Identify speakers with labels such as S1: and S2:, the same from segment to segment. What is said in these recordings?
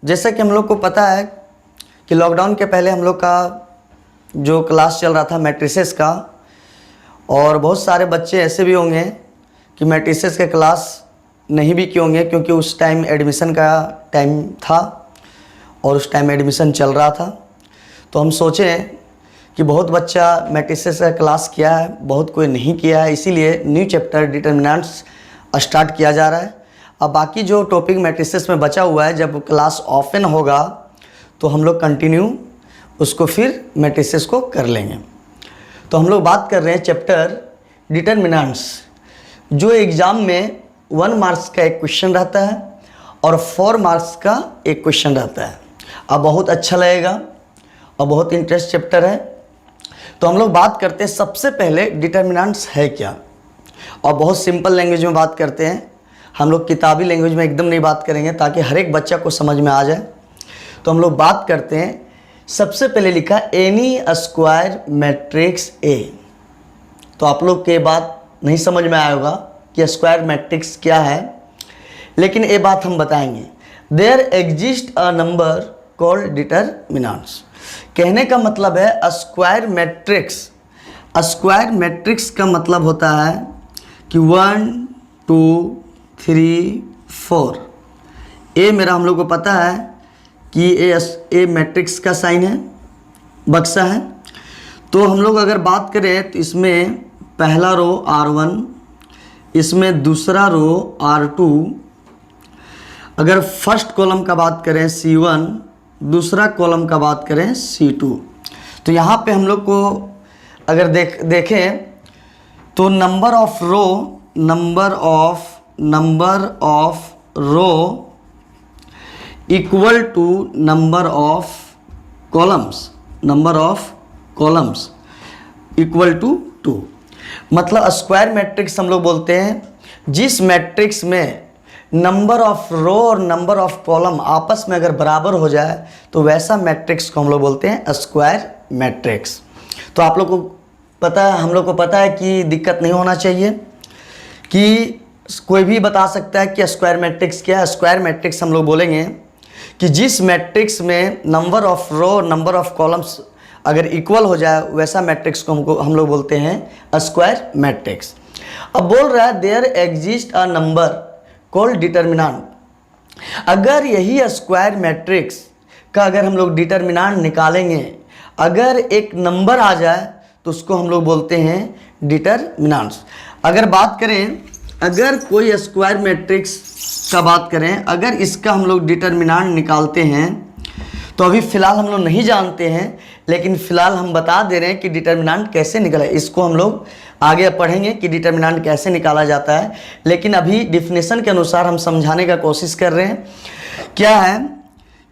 S1: जैसा कि हम लोग को पता है कि लॉकडाउन के पहले हम लोग का जो क्लास चल रहा था मैट्रिसेस का, और बहुत सारे बच्चे ऐसे भी होंगे कि मैट्रिसेस के क्लास नहीं भी किए होंगे, क्योंकि उस टाइम एडमिशन का टाइम था और उस टाइम एडमिशन चल रहा था। तो हम सोचें कि बहुत बच्चा मैट्रिसेस का क्लास किया है, बहुत कोई नहीं किया है, इसीलिए न्यू चैप्टर डिटर्मिनेंट्स स्टार्ट किया जा रहा है। अब बाकी जो टॉपिक मैट्रिसेस में बचा हुआ है, जब क्लास ऑफन होगा तो हम लोग कंटिन्यू उसको फिर मैट्रिसेस को कर लेंगे। तो हम लोग बात कर रहे हैं चैप्टर डिटर्मिनेंट्स, जो एग्ज़ाम में 1 मार्क्स का एक क्वेश्चन रहता है और 4 मार्क्स का एक क्वेश्चन रहता है। अब बहुत अच्छा लगेगा और बहुत इंटरेस्ट चैप्टर है। तो हम लोग बात करते हैं सबसे पहले डिटर्मिनेंट्स है क्या, और बहुत सिंपल लैंग्वेज में बात करते हैं। हम लोग किताबी लैंग्वेज में एकदम नहीं बात करेंगे ताकि हर एक बच्चा को समझ में आ जाए। तो हम लोग बात करते हैं, सबसे पहले लिखा एनी स्क्वायर मैट्रिक्स ए। तो आप लोग के बात नहीं समझ में आया होगा कि स्क्वायर मैट्रिक्स क्या है, लेकिन ये बात हम बताएंगे। There exist a number called determinants. कहने का मतलब है स्क्वायर मैट्रिक्स। स्क्वायर मैट्रिक्स का मतलब होता है कि 1 2 3 4। ए मेरा हम लोग को पता है कि ए मैट्रिक्स का साइन है, बक्सा है। तो हम लोग अगर बात करें तो इसमें पहला रो R1, इसमें दूसरा रो R2, अगर फर्स्ट कॉलम का बात करें C1, दूसरा कॉलम का बात करें C2। तो यहाँ पे हम लोग को अगर देखें तो number of row equal to number of columns equal to 2। मतलब स्क्वायर मैट्रिक्स हम लोग बोलते हैं जिस मैट्रिक्स में नंबर ऑफ रो और नंबर ऑफ कॉलम आपस में अगर बराबर हो जाए तो वैसा मैट्रिक्स को हम लोग बोलते हैं स्क्वायर मैट्रिक्स। तो आप लोग को पता है, हम लोग को पता है कि दिक्कत नहीं होना चाहिए कि कोई भी बता सकता है कि स्क्वायर मैट्रिक्स क्या है। स्क्वायर मैट्रिक्स हम लोग बोलेंगे कि जिस मैट्रिक्स में नंबर ऑफ रो और नंबर ऑफ कॉलम्स अगर इक्वल हो जाए वैसा मैट्रिक्स को हम लोग बोलते हैं स्क्वायर मैट्रिक्स। अब बोल रहा है there exist a number called determinant. अगर यही स्क्वायर मैट्रिक्स का अगर हम लोग डिटर्मिनेंट निकालेंगे, अगर एक नंबर आ जाए तो उसको हम लोग बोलते हैं डिटर्मिनेंट्स। अगर बात करें, अगर कोई स्क्वायर मैट्रिक्स का बात करें, अगर इसका हम लोग डिटर्मिनेंट निकालते हैं तो अभी फ़िलहाल हम लोग नहीं जानते हैं, लेकिन फ़िलहाल हम बता दे रहे हैं कि डिटर्मिनेंट कैसे निकला। इसको हम लोग आगे पढ़ेंगे कि डिटर्मिनेंट कैसे निकाला जाता है, लेकिन अभी डिफिनेशन के अनुसार हम समझाने का कोशिश कर रहे हैं। क्या है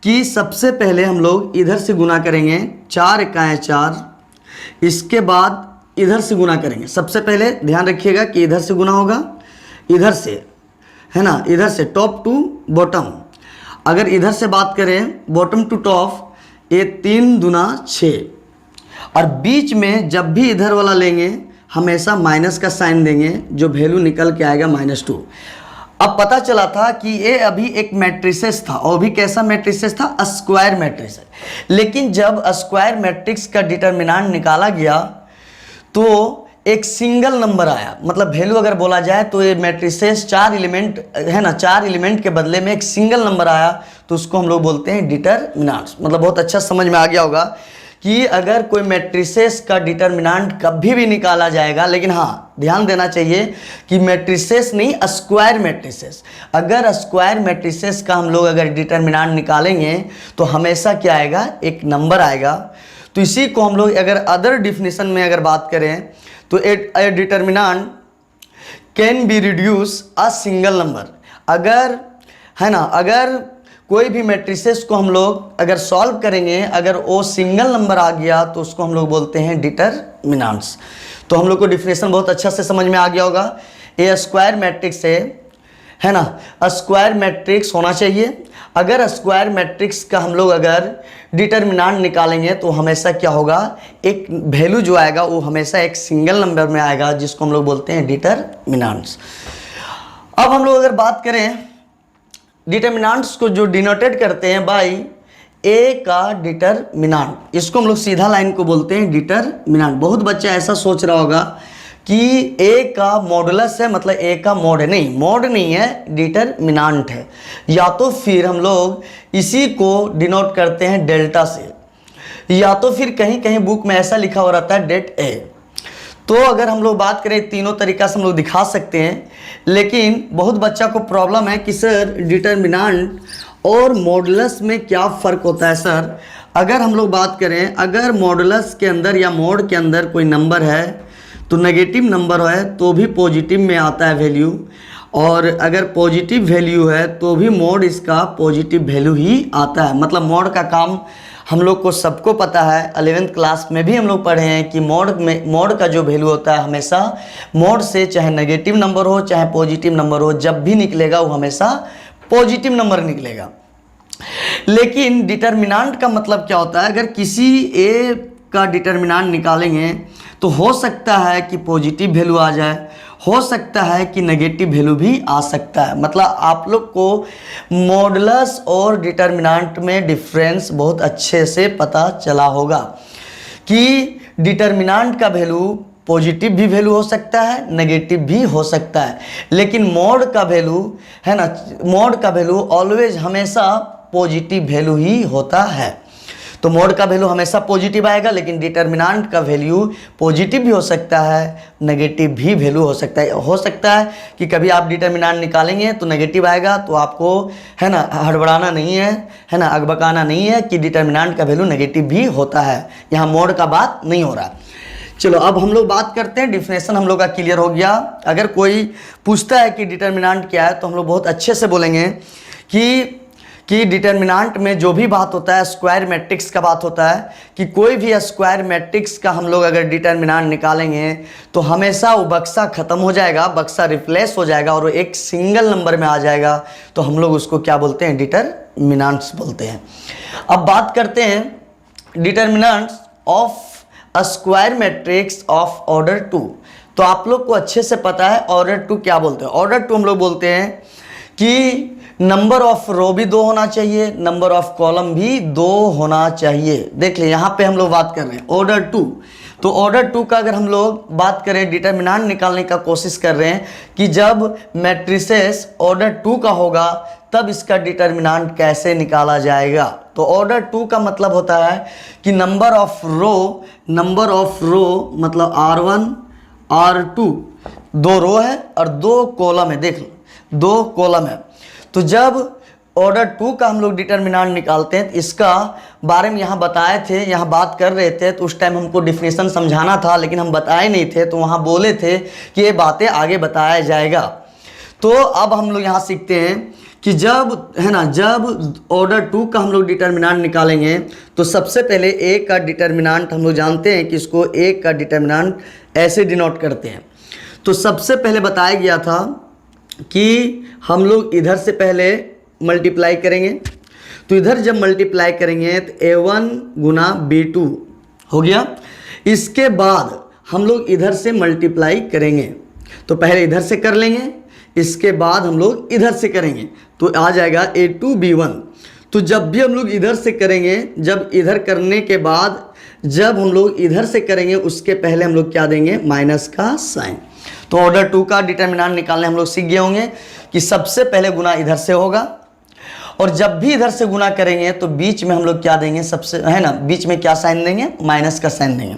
S1: कि सबसे पहले हम लोग इधर से गुना करेंगे, 4 एकाएँ 4, इसके बाद इधर से गुना करेंगे। सबसे पहले ध्यान रखिएगा कि इधर से गुना होगा, इधर से, है ना, इधर से टॉप टू बॉटम। अगर इधर से बात करें बॉटम टू टॉप, ये 3 दूना 6, और बीच में जब भी इधर वाला लेंगे हमेशा माइनस का साइन देंगे, जो वैल्यू निकल के आएगा -2। अब पता चला था कि ये अभी एक मैट्रिसेस था, और भी कैसा मैट्रिसेस था, स्क्वायर मैट्रिक्स। लेकिन जब स्क्वायर मैट्रिक्स का डिटर्मिनेंट निकाला गया तो एक सिंगल नंबर आया। मतलब वैल्यू अगर बोला जाए तो ये मैट्रिसेस 4 एलिमेंट है ना, 4 एलिमेंट के बदले में एक सिंगल नंबर आया, तो उसको हम लोग बोलते हैं डिटर्मिनेंट्स। मतलब बहुत अच्छा समझ में आ गया होगा कि अगर कोई मैट्रिसेस का डिटर्मिनेंट कभी भी निकाला जाएगा, लेकिन हाँ ध्यान देना चाहिए कि मैट्रिसेस नहीं, स्क्वायर मैट्रिसेस। अगर स्क्वायर मैट्रिसेस का हम लोग अगर डिटर्मिनेंट निकालेंगे तो हमेशा क्या आएगा, एक नंबर आएगा। तो इसी को हम लोग अगर अदर डिफिनेशन में अगर बात करें तो ए determinant can be reduce a single number. अगर, है ना, अगर कोई भी मैट्रिसेस को हम लोग अगर सॉल्व करेंगे, अगर वो सिंगल नंबर आ गया तो उसको हम लोग बोलते हैं डिटर्मिनेंट्स। तो हम लोग को डिफिनेशन बहुत अच्छा से समझ में आ गया होगा। ये स्क्वायर मैट्रिक्स है ना, स्क्वायर मैट्रिक्स होना चाहिए। अगर स्क्वायर मैट्रिक्स का हम लोग अगर डिटर्मिनेंट निकालेंगे तो हमेशा क्या होगा, एक वैल्यू जो आएगा वो हमेशा एक सिंगल नंबर में आएगा, जिसको हम लोग बोलते हैं डिटर्मिनेंट्स। अब हम लोग अगर बात करें डिटर्मिनेंट्स को जो डिनोटेट करते हैं बाई ए का डिटर्मिनेंट, इसको हम लोग सीधा लाइन को बोलते हैं डिटर्मिनेंट। बहुत बच्चा ऐसा सोच रहा होगा कि ए का मॉडुलस है मतलब ए का मोड है, नहीं मोड नहीं है, डिटर्मिनेंट है। या तो फिर हम लोग इसी को डिनोट करते हैं डेल्टा से, या तो फिर कहीं कहीं बुक में ऐसा लिखा हो रहता है डेट ए। तो अगर हम लोग बात करें तीनों तरीका से हम लोग दिखा सकते हैं, लेकिन बहुत बच्चा को प्रॉब्लम है कि सर डिटर्मिनेंट और मॉडुलस में क्या फ़र्क होता है सर। अगर हम लोग बात करें, अगर मॉडुलस के अंदर या मोड के अंदर कोई नंबर है तो नेगेटिव नंबर है तो भी पॉजिटिव में आता है वैल्यू, और अगर पॉजिटिव वैल्यू है तो भी मोड इसका पॉजिटिव वैल्यू ही आता है। मतलब मोड का काम हम लोग को सबको पता है, 11th क्लास में भी हम लोग पढ़े हैं कि मोड का जो वैल्यू होता है हमेशा मोड से चाहे नेगेटिव नंबर हो चाहे पॉजिटिव नंबर हो, जब भी निकलेगा वो हमेशा पॉजिटिव नंबर निकलेगा। लेकिन डिटर्मिनेंट का मतलब क्या होता है, अगर किसी ए का डिटर्मिनेंट निकालेंगे तो हो सकता है कि पॉजिटिव वैल्यू आ जाए, हो सकता है कि नेगेटिव वैल्यू भी आ सकता है। मतलब आप लोग को मॉडुलस और डिटर्मिनेंट में डिफरेंस बहुत अच्छे से पता चला होगा कि डिटर्मिनेंट का वैल्यू पॉजिटिव भी वैल्यू हो सकता है, नेगेटिव भी हो सकता है, लेकिन मोड का वैल्यू है ना, मोड का वैल्यू ऑलवेज हमेशा पॉजिटिव वैल्यू ही होता है। तो मोड का वैल्यू हमेशा पॉजिटिव आएगा, लेकिन डिटर्मिनेंट का वैल्यू पॉजिटिव भी हो सकता है, नेगेटिव भी वैल्यू हो सकता है। हो सकता है कि कभी आप डिटर्मिनेंट निकालेंगे तो नेगेटिव आएगा, तो आपको है ना हड़बड़ाना नहीं है ना, अगबकाना नहीं है कि डिटर्मिनेंट का वैल्यू नेगेटिव भी होता है, यहाँ मोड का बात नहीं हो रहा। चलो अब हम लोग बात करते हैं, डिफिनेशन हम लोग का क्लियर हो गया। अगर कोई पूछता है कि डिटर्मिनेंट क्या है तो हम लोग बहुत अच्छे से बोलेंगे कि डिटर्मिनेंट में जो भी बात होता है स्क्वायर मैट्रिक्स का बात होता है, कि कोई भी स्क्वायर मैट्रिक्स का हम लोग अगर डिटर्मिनेंट निकालेंगे तो हमेशा वो बक्सा ख़त्म हो जाएगा, बक्सा रिप्लेस हो जाएगा और वो एक सिंगल नंबर में आ जाएगा, तो हम लोग उसको क्या बोलते हैं, डिटर्मिनेंट्स बोलते हैं। अब बात करते हैं determinants of a square matrix of order 2। तो आप लोग को अच्छे से पता है ऑर्डर 2 क्या बोलते हैं। ऑर्डर 2 हम लोग बोलते हैं कि नंबर ऑफ रो भी 2 होना चाहिए, नंबर ऑफ कॉलम भी 2 होना चाहिए। देख ले यहाँ पे हम लोग बात कर रहे हैं ऑर्डर 2। तो ऑर्डर 2 का अगर हम लोग बात करें, डिटर्मिनेंट निकालने का कोशिश कर रहे हैं कि जब मैट्रिसेस ऑर्डर 2 का होगा तब इसका डिटर्मिनेंट कैसे निकाला जाएगा। तो ऑर्डर 2 का मतलब होता है कि नंबर ऑफ रो मतलब R1 R2 2 रो है और 2 कॉलम है। देख लो 2 कॉलम है। तो जब ऑर्डर 2 का हम लोग डिटर्मिनेंट निकालते हैं तो इसका बारे में यहाँ बताए थे, यहाँ बात कर रहे थे, तो उस टाइम हमको डिफिनेशन समझाना था लेकिन हम बताए नहीं थे, तो वहाँ बोले थे कि ये बातें आगे बताया जाएगा। तो अब हम लोग यहाँ सीखते हैं कि जब है ना, जब ऑर्डर 2 का हम लोग डिटर्मिनेंट निकालेंगे तो सबसे पहले ए का डिटर्मिनेंट हम लोग जानते हैं कि इसको ए का डिटर्मिनेंट ऐसे डिनोट करते हैं। तो सबसे पहले बताया गया था कि हम लोग इधर से पहले मल्टीप्लाई करेंगे, तो इधर जब मल्टीप्लाई करेंगे तो A1 गुना B2 हो गया। इसके बाद हम लोग इधर से मल्टीप्लाई करेंगे, तो पहले इधर से कर लेंगे, इसके बाद हम लोग इधर से करेंगे तो आ जाएगा A2 B1। तो जब भी हम लोग इधर से करेंगे, जब इधर करने के बाद जब हम लोग इधर से करेंगे उसके पहले हम लोग क्या देंगे, माइनस का साइन। तो ऑर्डर 2 का डिटर्मिनेंट निकालने हम लोग सीख गए होंगे कि सबसे पहले गुना इधर से होगा, और जब भी इधर से गुना करेंगे तो बीच में हम लोग क्या देंगे, सबसे है ना, बीच में क्या साइन देंगे, माइनस का साइन देंगे।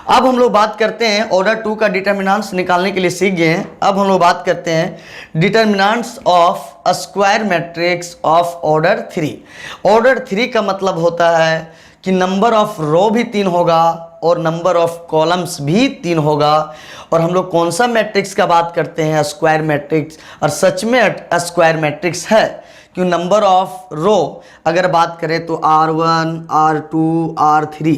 S1: अब हम लोग बात करते हैं ऑर्डर 2 का डिटर्मिनेंट्स निकालने के लिए सीख गए हैं। अब हम लोग बात करते हैं determinants of a square matrix of order 3। Order 3 का मतलब होता है कि नंबर ऑफ रो भी 3 होगा और नंबर ऑफ कॉलम्स भी 3 होगा। और हम लोग कौन सा मैट्रिक्स का बात करते हैं, स्क्वायर मैट्रिक्स, और सच में स्क्वायर मैट्रिक्स है क्यों। नंबर ऑफ रो अगर बात करें तो R1 R2 R3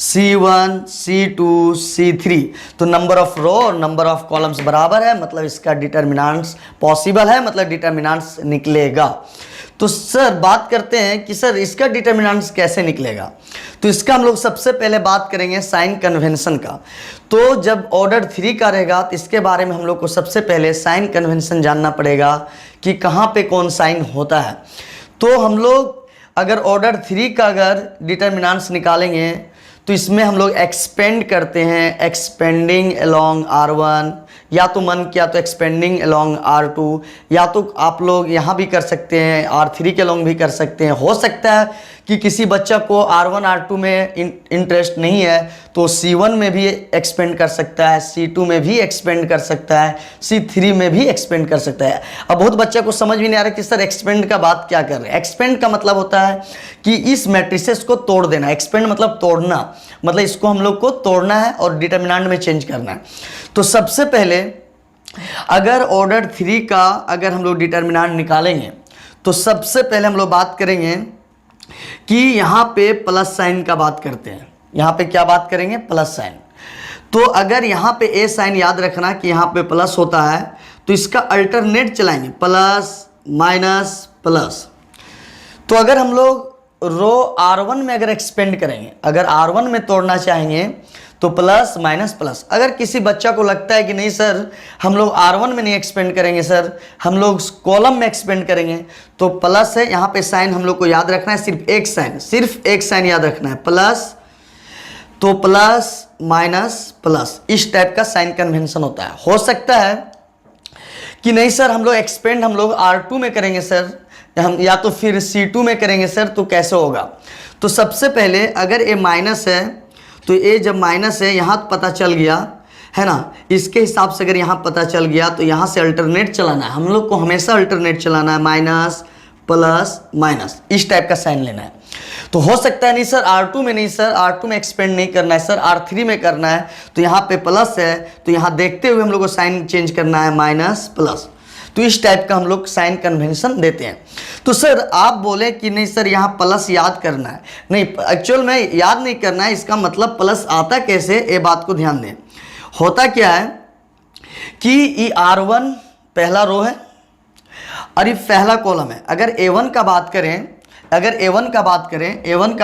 S1: C1 C2 C3, तो नंबर ऑफ रो और नंबर ऑफ कॉलम्स बराबर है, मतलब इसका डिटर्मिनेंट्स पॉसिबल है, मतलब डिटर्मिनेंट्स निकलेगा। तो सर बात करते हैं कि सर इसका डिटर्मिनेंट्स कैसे निकलेगा। तो इसका हम लोग सबसे पहले बात करेंगे साइन कन्वेंशन का। तो जब ऑर्डर 3 का रहेगा तो इसके बारे में हम लोग को सबसे पहले साइन कन्वेंशन जानना पड़ेगा कि कहाँ पे कौन साइन होता है। तो हम लोग अगर ऑर्डर 3 का अगर डिटर्मिनेंट्स निकालेंगे तो इसमें हम लोग एक्सपेंड करते हैं, एक्सपेंडिंग अलोंग R1, या तो मन किया तो एक्सपेंडिंग अलोंग R2, या तो आप लोग यहाँ भी कर सकते हैं R3 के अलोंग भी कर सकते हैं। हो सकता है कि किसी बच्चा को R1 R2 में इंटरेस्ट नहीं है तो C1 में भी एक्सपेंड कर सकता है, C2 में भी एक्सपेंड कर सकता है, C3 में भी एक्सपेंड कर सकता है। अब बहुत बच्चे को समझ भी नहीं आ रहा कि सर एक्सपेंड का बात क्या कर रहे हैं। एक्सपेंड का मतलब होता है कि इस मैट्रिसेस को तोड़ देना। एक्सपेंड मतलब तोड़ना, मतलब इसको हम लोग को तोड़ना है और डिटर्मिनेंट में चेंज करना है। तो सबसे पहले अगर ऑर्डर 3 का अगर हम लोग डिटर्मिनेंट निकालेंगे तो सबसे पहले हम लोग बात करेंगे कि यहाँ पे प्लस साइन का बात करते हैं। यहाँ पे क्या बात करेंगे? Plus sign. तो अगर यहाँ पे ए साइन याद रखना कि यहाँ पे प्लस होता है तो इसका अल्टरनेट चलाएंगे, प्लस माइनस प्लस। तो अगर हम लोग रो R1 में अगर एक्सपेंड करेंगे, अगर R1 में तोड़ना चाहेंगे तो प्लस माइनस प्लस। अगर किसी बच्चा को लगता है कि नहीं सर हम लोग R1 में नहीं एक्सपेंड करेंगे, सर हम लोग कॉलम में एक्सपेंड करेंगे, तो प्लस है। यहाँ पे साइन हम लोग को याद रखना है, सिर्फ एक साइन याद रखना है, प्लस। तो प्लस माइनस प्लस, इस टाइप का साइन कन्वेंशन होता है। हो सकता है कि नहीं सर हम लोग एक्सपेंड हम लोग R2 में करेंगे सर, हम या तो फिर C2 में करेंगे सर, तो कैसे होगा? तो सबसे पहले अगर ये माइनस है तो ये जब माइनस है यहाँ पता चल गया है ना, इसके हिसाब से अगर यहाँ पता चल गया तो यहाँ से अल्टरनेट चलाना है। हम लोग को हमेशा अल्टरनेट चलाना है, माइनस प्लस माइनस, इस टाइप का साइन लेना है। तो हो सकता है नहीं सर R2 में नहीं, सर R2 में एक्सपेंड नहीं करना है, सर R3 में करना है। तो यहाँ पे प्लस है तो यहाँ देखते हुए हम लोग को साइन चेंज करना है, माइनस प्लस। तो इस टाइप का हम लोग साइन कन्वेंशन देते हैं। तो सर आप बोले कि नहीं सर यहाँ प्लस याद करना है, नहीं एक्चुअल में याद नहीं करना है। इसका मतलब प्लस आता कैसे, ये बात को ध्यान दें। होता क्या है कि ये R1 पहला रो है और ये पहला कॉलम है। अगर A1 का बात करें, A1 का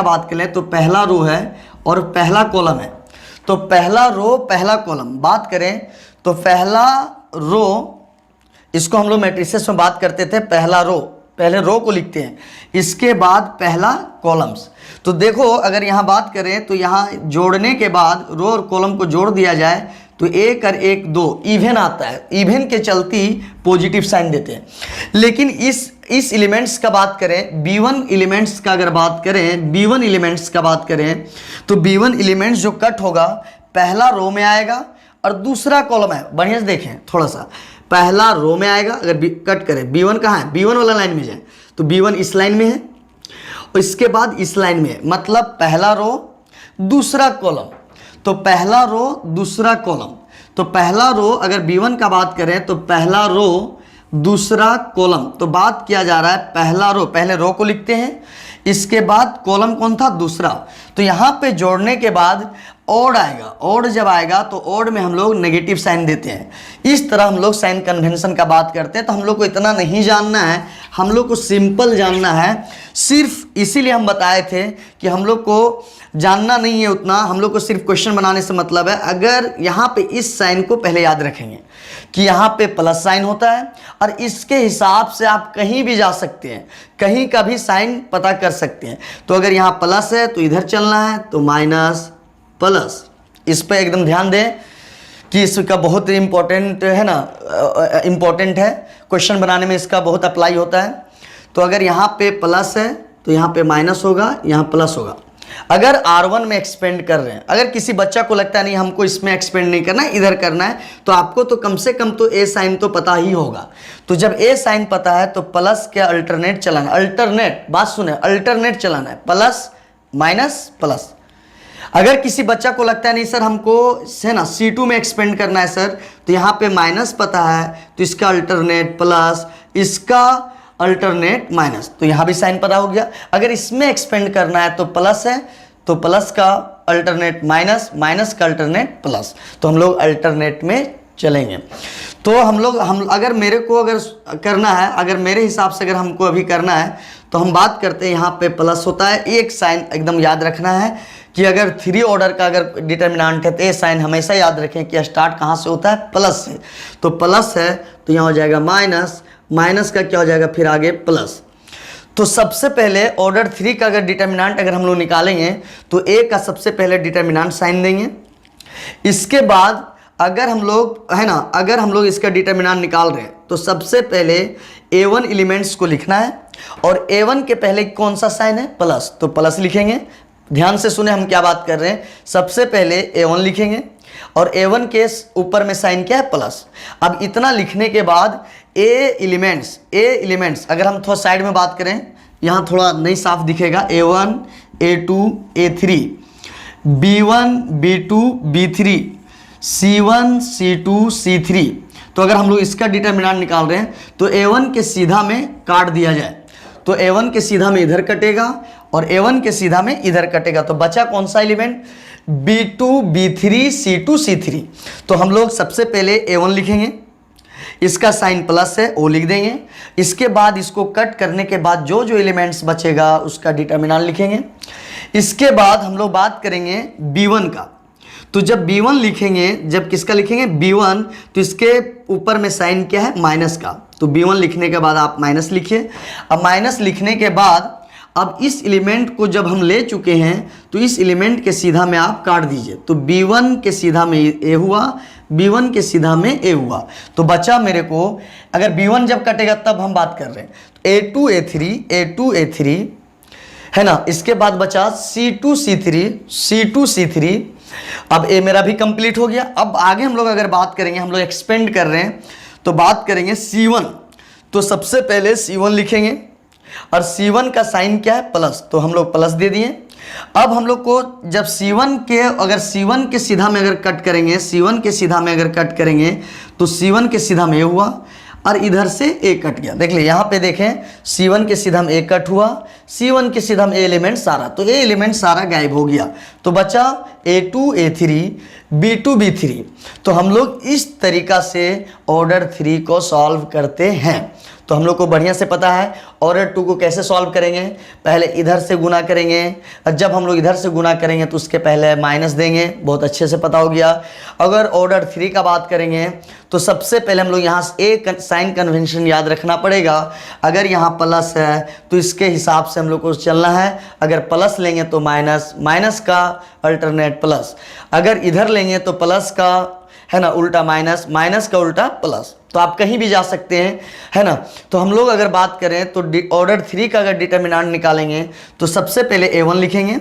S1: बात करें तो पहला रो है और पहला कॉलम है। तो पहला रो पहला कॉलम बात करें तो पहला रो, इसको हम लोग मैट्रिसेस में बात करते थे, पहला रो, पहले रो को लिखते हैं, इसके बाद पहला कॉलम्स। तो देखो अगर यहाँ बात करें तो यहाँ जोड़ने के बाद रो और कॉलम को जोड़ दिया जाए तो 1 और 1 2 इवन आता है। इवन के चलती पॉजिटिव साइन देते हैं। लेकिन इस एलिमेंट्स का बात करें, B1 एलिमेंट्स का अगर बात करें, B1 एलिमेंट्स का बात करें तो B1 एलिमेंट्स जो कट होगा पहला रो में आएगा और दूसरा कॉलम है। बढ़िया से देखें थोड़ा सा, पहला रो में आएगा। अगर कट करें B1 कहाँ है, B1 वाला लाइन में जाए तो B1 इस लाइन में है और इसके बाद इस लाइन में है, मतलब पहला रो दूसरा कॉलम। तो पहला रो दूसरा कॉलम, तो पहला रो अगर B1 का बात करें तो पहला रो दूसरा कॉलम। तो बात किया जा रहा है पहला रो, पहले रो को लिखते हैं, इसके बाद कॉलम कौन था, दूसरा। तो यहाँ पे जोड़ने के बाद ओड आएगा, ओड जब आएगा तो ओड में हम लोग नेगेटिव साइन देते हैं। इस तरह हम लोग साइन कन्वेंशन का बात करते हैं। तो हम लोग को इतना नहीं जानना है, हम लोग को सिंपल जानना है। सिर्फ इसीलिए हम बताए थे कि हम लोग को जानना नहीं है उतना, हम लोग को सिर्फ क्वेश्चन बनाने से मतलब है। अगर यहाँ पे इस साइन को पहले याद रखेंगे कि यहाँ पे प्लस साइन होता है और इसके हिसाब से आप कहीं भी जा सकते हैं, कहीं का भी साइन पता कर सकते हैं। तो अगर यहाँ प्लस है तो इधर चलना है, तो माइनस प्लस। इस पर एकदम ध्यान दें कि इसका बहुत इम्पोर्टेंट है ना, इम्पोर्टेंट है, क्वेश्चन बनाने में इसका बहुत अप्लाई होता है। तो अगर यहाँ पे प्लस है तो यहाँ पे माइनस होगा, यहाँ प्लस होगा। अगर R1 में एक्सपेंड कर रहे हैं, अगर किसी बच्चा को लगता है नहीं हमको इसमें एक्सपेंड नहीं करना है, इधर करना है, तो आपको तो कम से कम तो ए साइन तो पता ही होगा। तो जब ए साइन पता है तो प्लस के अल्टरनेट चलाना, अल्टरनेट, बात सुने, अल्टरनेट चलाना है, प्लस माइनस प्लस। अगर किसी बच्चा को लगता है नहीं सर हमको है ना C2 में एक्सपेंड करना है सर, तो यहाँ पे माइनस पता है तो इसका अल्टरनेट प्लस, इसका अल्टरनेट माइनस, तो यहाँ भी साइन पता हो गया। अगर इसमें एक्सपेंड करना है तो प्लस है तो प्लस का अल्टरनेट माइनस, माइनस का अल्टरनेट प्लस, तो हम लोग अल्टरनेट में चलेंगे। तो हम अगर मेरे को अगर करना है, अगर मेरे हिसाब से अगर हमको अभी करना है तो हम बात करते हैं यहाँ पे प्लस होता है। एक साइन एकदम याद रखना है कि अगर 3 ऑर्डर का अगर डिटर्मिनेंट है तो ये साइन हमेशा याद रखें कि स्टार्ट कहाँ से होता है, प्लस से। तो प्लस है तो यहाँ हो जाएगा माइनस, माइनस का क्या हो जाएगा फिर आगे प्लस। तो सबसे पहले ऑर्डर 3 का अगर डिटर्मिनेंट अगर हम लोग निकालेंगे तो ए का सबसे पहले डिटर्मिनेंट साइन देंगे। इसके बाद अगर हम लोग है ना, अगर हम लोग इसका डिटर्मिनेंट निकाल रहे हैं तो सबसे पहले A1 एलिमेंट्स को लिखना है और A1 के पहले कौन सा साइन है प्लस, तो प्लस लिखेंगे। ध्यान से सुने हम क्या बात कर रहे हैं, सबसे पहले A1 लिखेंगे और A1 के ऊपर में साइन क्या है प्लस। अब इतना लिखने के बाद ए एलिमेंट्स अगर हम थोड़ा साइड में बात करें, यहाँ थोड़ा नहीं साफ दिखेगा, A1 A2 A3 B1 B2 B3 C1 C2 C3। तो अगर हम लोग इसका डिटर्मिनेंट निकाल रहे हैं तो A1 के सीधा में काट दिया जाए तो A1 के सीधा में इधर कटेगा और A1 के सीधा में इधर कटेगा, तो बचा कौन सा element B2 B3 C2 C3। तो हम लोग सबसे पहले A1 लिखेंगे, इसका साइन प्लस है ओ लिख देंगे। इसके बाद इसको कट करने के बाद जो जो एलिमेंट्स बचेगा उसका डिटर्मिनेंट लिखेंगे। इसके बाद हम लोग बात करेंगे B1 का, तो जब B1 लिखेंगे, जब किसका लिखेंगे B1, तो इसके ऊपर में साइन क्या है माइनस का, तो B1 लिखने के बाद आप माइनस लिखिए। अब माइनस लिखने के बाद अब इस एलिमेंट को जब हम ले चुके हैं तो इस एलिमेंट के सीधा में आप काट दीजिए, तो B1 के सीधा में A हुआ, B1 के सीधा में A हुआ, तो बचा मेरे को, अगर B1 जब कटेगा तब हम बात कर रहे हैं, तो A2 A3 है ना। इसके बाद बचा C2 C3। अब A मेरा भी कंप्लीट हो गया। अब आगे हम लोग अगर बात करेंगे, हम लोग एक्सपेंड कर रहे हैं तो बात करेंगे C1, तो सबसे पहले C1 लिखेंगे और C1 का साइन क्या है प्लस, तो हम लोग प्लस दे दिए। अब हम लोग को जब C1 के सीधा में अगर कट करेंगे, C1 के सीधा में अगर कट करेंगे तो C1 के सीधा में A हुआ और इधर से A कट गया। देख ले यहाँ पे देखें, C1 के सीधा में A कट हुआ, C1 के सीधा में A एलिमेंट सारा, तो A एलिमेंट सारा गायब हो गया, तो बचा A2 A3 B2 B3। तो हम लोग इस तरीका से ऑर्डर 3 को सॉल्व करते हैं। तो हम लोग को बढ़िया से पता है ऑर्डर 2 को कैसे सॉल्व करेंगे, पहले इधर से गुना करेंगे और जब हम लोग इधर से गुना करेंगे तो उसके पहले माइनस देंगे, बहुत अच्छे से पता हो गया। अगर ऑर्डर 3 का बात करेंगे तो सबसे पहले हम लोग यहाँ से एक साइन कन्वेंशन याद रखना पड़ेगा, अगर यहाँ प्लस है तो इसके हिसाब से हम लोग को चलना है, अगर प्लस लेंगे तो माइनस, माइनस का अल्टरनेट प्लस, अगर इधर लेंगे तो प्लस का है ना उल्टा माइनस, माइनस का उल्टा प्लस, तो आप कहीं भी जा सकते हैं है ना। तो हम लोग अगर बात करें तो ऑर्डर 3 का अगर डिटर्मिनेंट निकालेंगे तो सबसे पहले A1 लिखेंगे।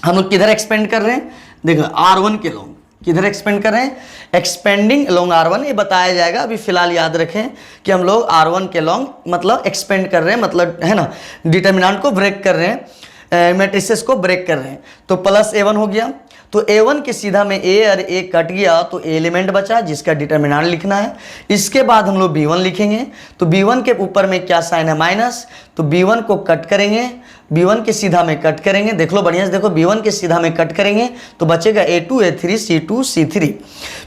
S1: हम लोग किधर एक्सपेंड कर रहे हैं, देखो R1 के लॉन्ग किधर एक्सपेंड कर रहे हैं, एक्सपेंडिंग अलोंग R1, ये बताया जाएगा। अभी फिलहाल याद रखें कि हम लोग R1 के लॉन्ग मतलब एक्सपेंड कर रहे हैं, मतलब है ना डिटर्मिनेंट को ब्रेक कर रहे हैं, मैट्रिसेस को ब्रेक कर रहे हैं। तो प्लस A1 हो गया, तो A1 के सीधा में A और A कट गया तो A एलिमेंट बचा जिसका डिटर्मिनेंट लिखना है। इसके बाद हम लोग B1 लिखेंगे, तो B1 के ऊपर में क्या साइन है माइनस, तो B1 को कट करेंगे, B1 के सीधा में कट करेंगे, देख लो बढ़िया से देखो, B1 के सीधा में कट करेंगे तो बचेगा A2 A3 C2 C3।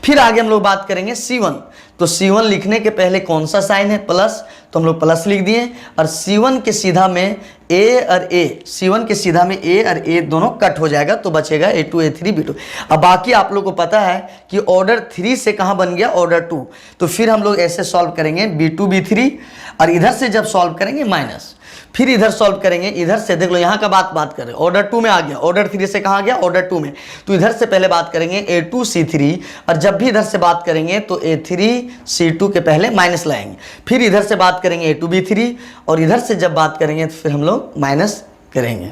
S1: फिर आगे हम लोग बात करेंगे C1, तो C1 लिखने के पहले कौन सा साइन है प्लस, तो हम लोग प्लस लिख दिए और C1 के सीधा में A और A, C1 के सीधा में A और A दोनों कट हो जाएगा तो बचेगा A2 A3 B2। अब बाकी आप लोग को पता है कि ऑर्डर 3 से कहाँ बन गया ऑर्डर 2, तो फिर हम लोग ऐसे सॉल्व करेंगे B2 B3 और इधर से जब सॉल्व करेंगे माइनस, फिर इधर सॉल्व करेंगे, इधर से देख लो यहाँ का बात कर रहे हैं, ऑर्डर 2 में आ गया, ऑर्डर 3 से कहाँ गया ऑर्डर 2 में, तो इधर से पहले बात करेंगे A2 C3 और जब भी इधर से बात करेंगे तो A3 C2 के पहले माइनस लाएंगे, फिर इधर से बात करेंगे A2 B3 और इधर से जब बात करेंगे तो फिर हम लोग माइनस करेंगे।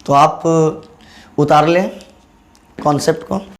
S1: तो आप उतार लें कॉन्सेप्ट को।